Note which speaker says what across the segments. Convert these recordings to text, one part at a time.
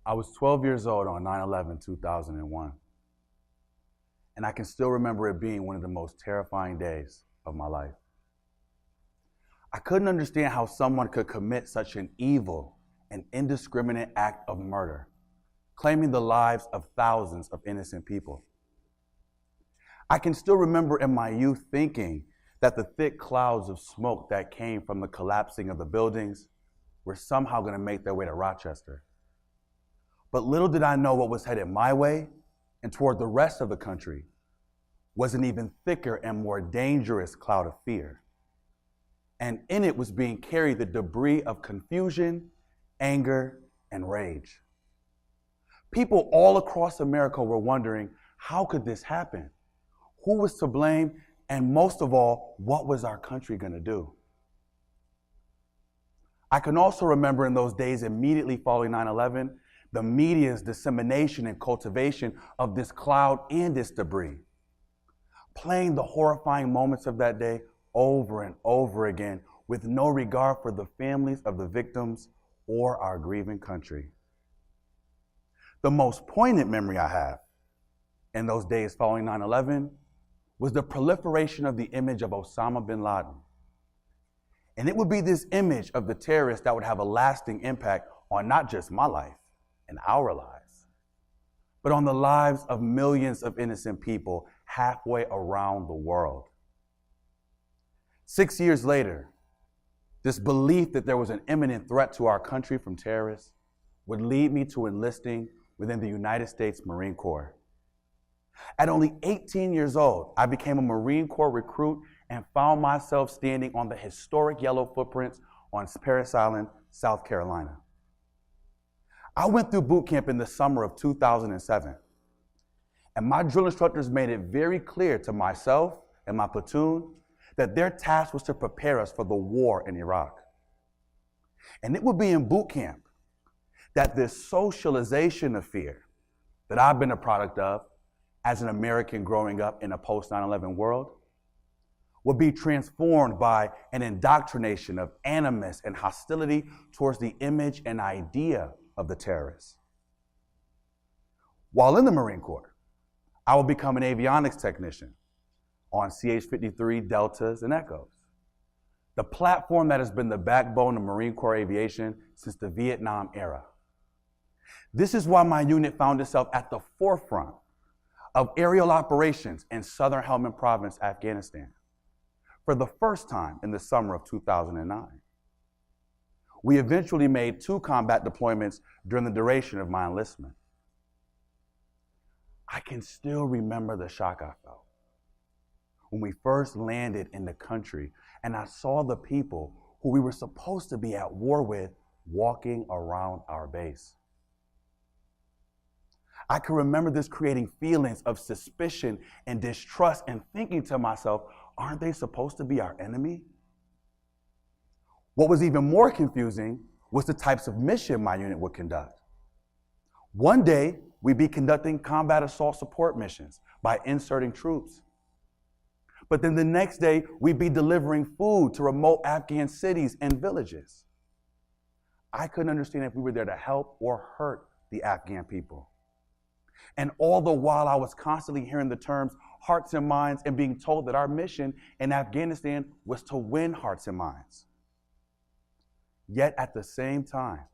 Speaker 1: I was 12 years old on 9/11/2001, and I can still remember it being one of the most terrifying days of my life. I couldn't understand how someone could commit such an evil and indiscriminate act of murder, claiming the lives of thousands of innocent people. I can still remember in my youth thinking that the thick clouds of smoke that came from the collapsing of the buildings were somehow going to make their way to Rochester. But little did I know what was headed my way and toward the rest of the country was an even thicker and more dangerous cloud of fear. And in it was being carried the debris of confusion, anger, and rage. People all across America were wondering, how could this happen? Who was to blame? And most of all, what was our country going to do? I can also remember in those days immediately following 9/11, the media's dissemination and cultivation of this cloud and this debris, playing the horrifying moments of that day over and over again with no regard for the families of the victims or our grieving country. The most poignant memory I have in those days following 9/11 was the proliferation of the image of Osama bin Laden. And it would be this image of the terrorist that would have a lasting impact on not just my life and our lives, but on the lives of millions of innocent people halfway around the world. 6 years later, this belief that there was an imminent threat to our country from terrorists would lead me to enlisting within the United States Marine Corps. At only 18 years old, I became a Marine Corps recruit and found myself standing on the historic yellow footprints on Parris Island, South Carolina. I went through boot camp in the summer of 2007, and my drill instructors made it very clear to myself and my platoon that their task was to prepare us for the war in Iraq. And it would be in boot camp that this socialization of fear that I've been a product of as an American growing up in a post-9/11 world would be transformed by an indoctrination of animus and hostility towards the image and idea of the terrorists. While in the Marine Corps, I will become an avionics technician on CH-53 Deltas and Echoes, the platform that has been the backbone of Marine Corps aviation since the Vietnam era. This is why my unit found itself at the forefront of aerial operations in southern Helmand Province, Afghanistan, for the first time in the summer of 2009. We eventually made 2 combat deployments during the duration of my enlistment. I can still remember the shock I felt when we first landed in the country and I saw the people who we were supposed to be at war with walking around our base. I can remember this creating feelings of suspicion and distrust and thinking to myself, aren't they supposed to be our enemy? What was even more confusing was the types of mission my unit would conduct. One day, we'd be conducting combat assault support missions by inserting troops. But then the next day, we'd be delivering food to remote Afghan cities and villages. I couldn't understand if we were there to help or hurt the Afghan people. And all the while, I was constantly hearing the terms hearts and minds and being told that our mission in Afghanistan was to win hearts and minds. Yet at the same time,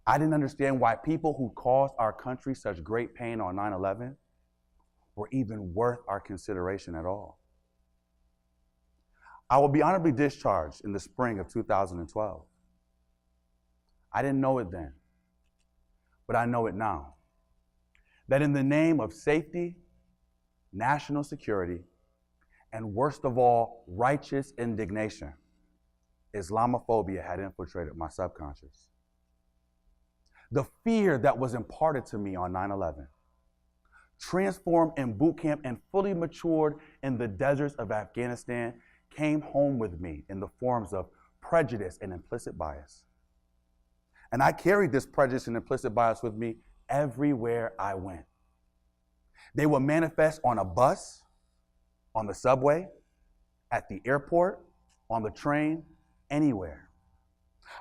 Speaker 1: I didn't understand why people who caused our country such great pain on 9/11 were even worth our consideration at all. I will be honorably discharged in the spring of 2012. I didn't know it then, but I know it now. That in the name of safety, national security, and worst of all, righteous indignation, Islamophobia had infiltrated my subconscious. The fear that was imparted to me on 9/11, transformed in boot camp and fully matured in the deserts of Afghanistan, came home with me in the forms of prejudice and implicit bias. And I carried this prejudice and implicit bias with me everywhere I went. They would manifest on a bus, on the subway, at the airport, on the train, anywhere.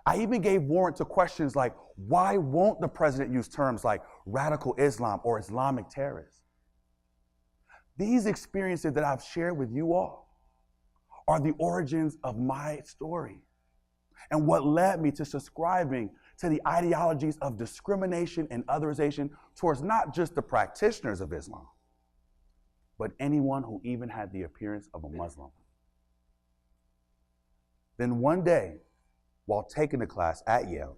Speaker 1: I even gave warrant to questions like, why won't the president use terms like radical Islam or Islamic terrorists? These experiences that I've shared with you all are the origins of my story and what led me to subscribing to the ideologies of discrimination and otherization towards not just the practitioners of Islam, but anyone who even had the appearance of a Muslim. Then one day, while taking a class at Yale,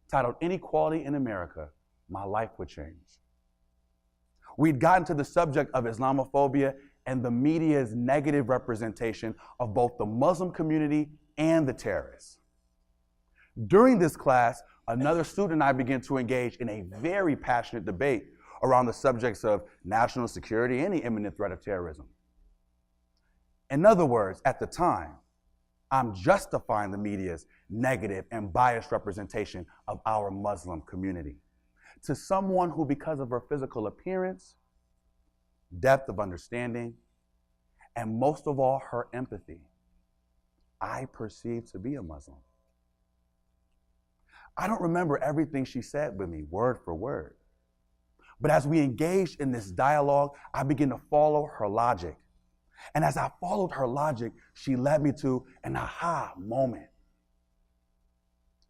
Speaker 1: titled Inequality in America, my life would change. We'd gotten to the subject of Islamophobia and the media's negative representation of both the Muslim community and the terrorists. During this class, another student and I began to engage in a very passionate debate around the subjects of national security and the imminent threat of terrorism. In other words, at the time, I'm justifying the media's negative and biased representation of our Muslim community to someone who, because of her physical appearance, depth of understanding, and most of all, her empathy, I perceive to be a Muslim. I don't remember everything she said with me, word for word. But as we engaged in this dialogue, I began to follow her logic. And as I followed her logic, she led me to an aha moment.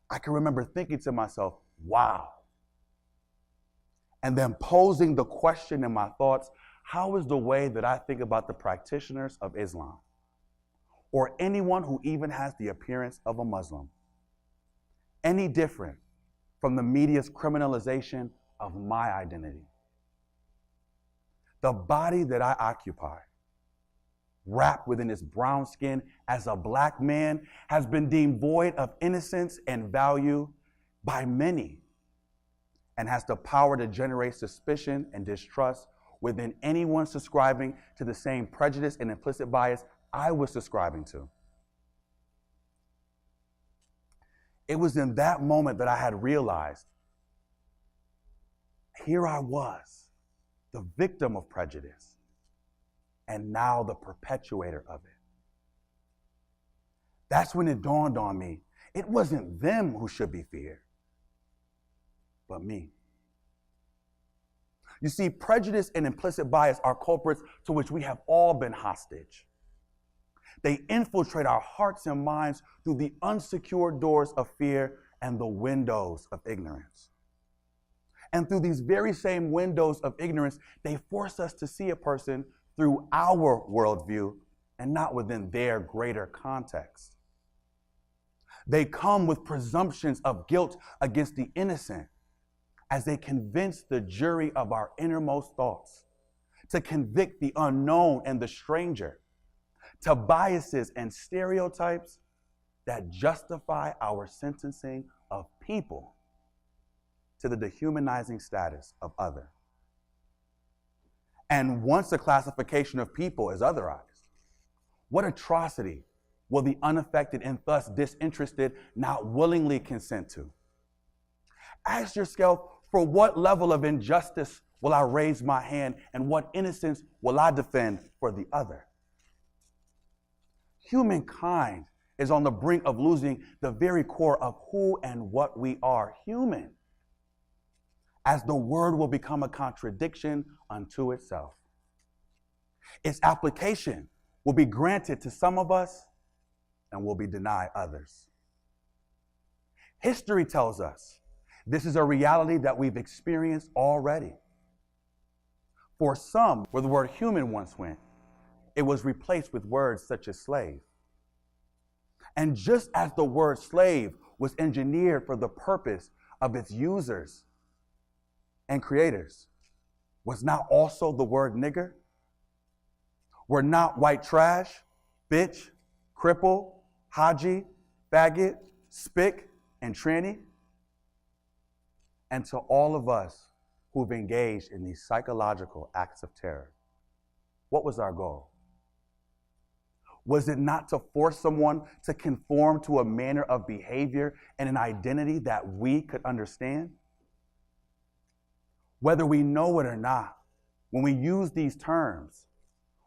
Speaker 1: I can remember thinking to myself, wow. And then posing the question in my thoughts, how is the way that I think about the practitioners of Islam, or anyone who even has the appearance of a Muslim, any different from the media's criminalization of my identity? The body that I occupy, wrapped within its brown skin as a black man, has been deemed void of innocence and value by many, and has the power to generate suspicion and distrust within anyone subscribing to the same prejudice and implicit bias I was subscribing to. It was in that moment that I had realized, here I was, the victim of prejudice, and now the perpetuator of it. That's when it dawned on me, it wasn't them who should be feared, but me. You see, prejudice and implicit bias are culprits to which we have all been hostage. They infiltrate our hearts and minds through the unsecured doors of fear and the windows of ignorance. And through these very same windows of ignorance, they force us to see a person through our worldview and not within their greater context. They come with presumptions of guilt against the innocent as they convince the jury of our innermost thoughts, to convict the unknown and the stranger, to biases and stereotypes that justify our sentencing of people to the dehumanizing status of other. And once the classification of people is otherized, what atrocity will the unaffected and thus disinterested not willingly consent to? Ask yourself, for what level of injustice will I raise my hand, and what innocence will I defend for the other? Humankind is on the brink of losing the very core of who and what we are, human, as the word will become a contradiction unto itself. Its application will be granted to some of us and will be denied others. History tells us this is a reality that we've experienced already. For some, where the word human once went, it was replaced with words such as slave. And just as the word slave was engineered for the purpose of its users and creators, was not also the word nigger? Were not white trash, bitch, cripple, haji, faggot, spick, and tranny? And to all of us who've engaged in these psychological acts of terror, what was our goal? Was it not to force someone to conform to a manner of behavior and an identity that we could understand? Whether we know it or not, when we use these terms,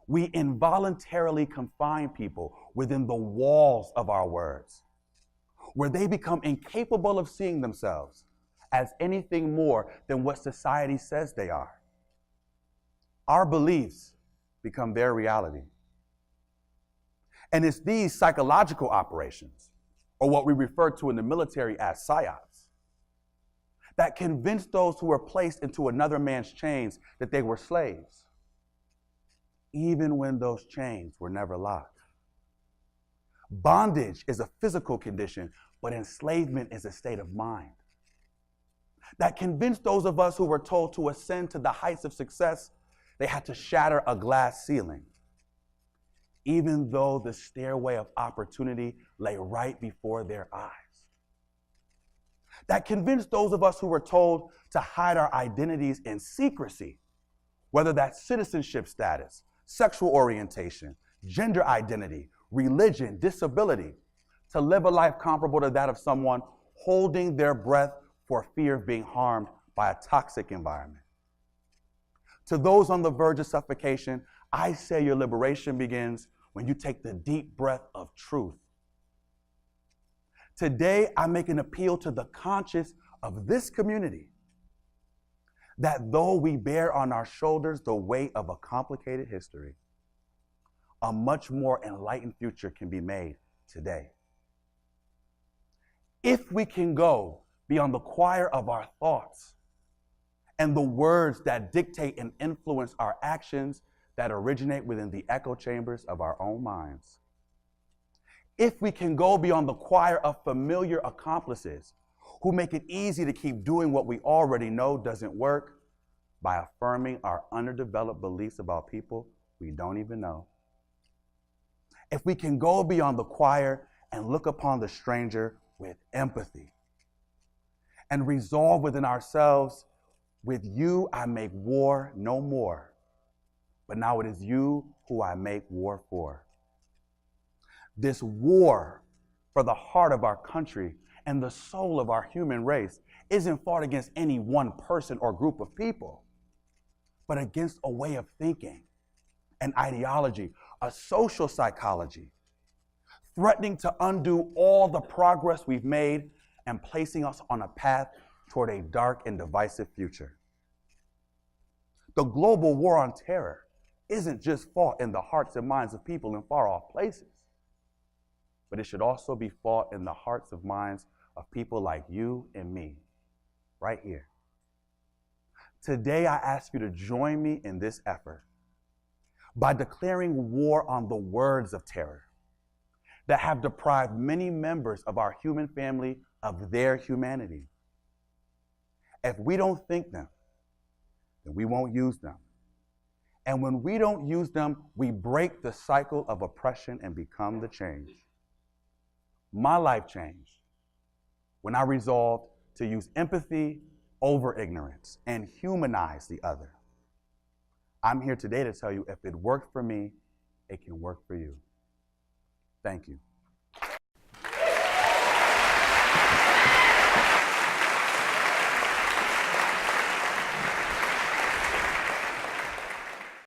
Speaker 1: we involuntarily confine people within the walls of our words. where they become incapable of seeing themselves as anything more than what society says they are. Our beliefs become their reality. And it's these psychological operations, or what we refer to in the military as psyops, that convince those who were placed into another man's chains that they were slaves, even when those chains were never locked. Bondage is a physical condition, but enslavement is a state of mind. That convinced those of us who were told to ascend to the heights of success, they had to shatter a glass ceiling, even though the stairway of opportunity lay right before their eyes. That convinced those of us who were told to hide our identities in secrecy, whether that's citizenship status, sexual orientation, gender identity, religion, disability, to live a life comparable to that of someone holding their breath for fear of being harmed by a toxic environment. To those on the verge of suffocation, I say your liberation begins when you take the deep breath of truth. Today, I make an appeal to the conscience of this community that though we bear on our shoulders the weight of a complicated history, a much more enlightened future can be made today. If we can go beyond the choir of our thoughts and the words that dictate and influence our actions that originate within the echo chambers of our own minds. If we can go beyond the choir of familiar accomplices who make it easy to keep doing what we already know doesn't work by affirming our underdeveloped beliefs about people we don't even know. If we can go beyond the choir and look upon the stranger with empathy and resolve within ourselves, with you I make war no more, but now it is you who I make war for. This war for the heart of our country and the soul of our human race isn't fought against any one person or group of people, but against a way of thinking, an ideology, a social psychology, threatening to undo all the progress we've made and placing us on a path toward a dark and divisive future. The global war on terror isn't just fought in the hearts and minds of people in far-off places, but it should also be fought in the hearts and minds of people like you and me, right here. Today, I ask you to join me in this effort by declaring war on the words of terror that have deprived many members of our human family of their humanity. If we don't think them, then we won't use them. And when we don't use them, we break the cycle of oppression and become the change. My life changed when I resolved to use empathy over ignorance and humanize the other. I'm here today to tell you if it worked for me, it can work for you. Thank you.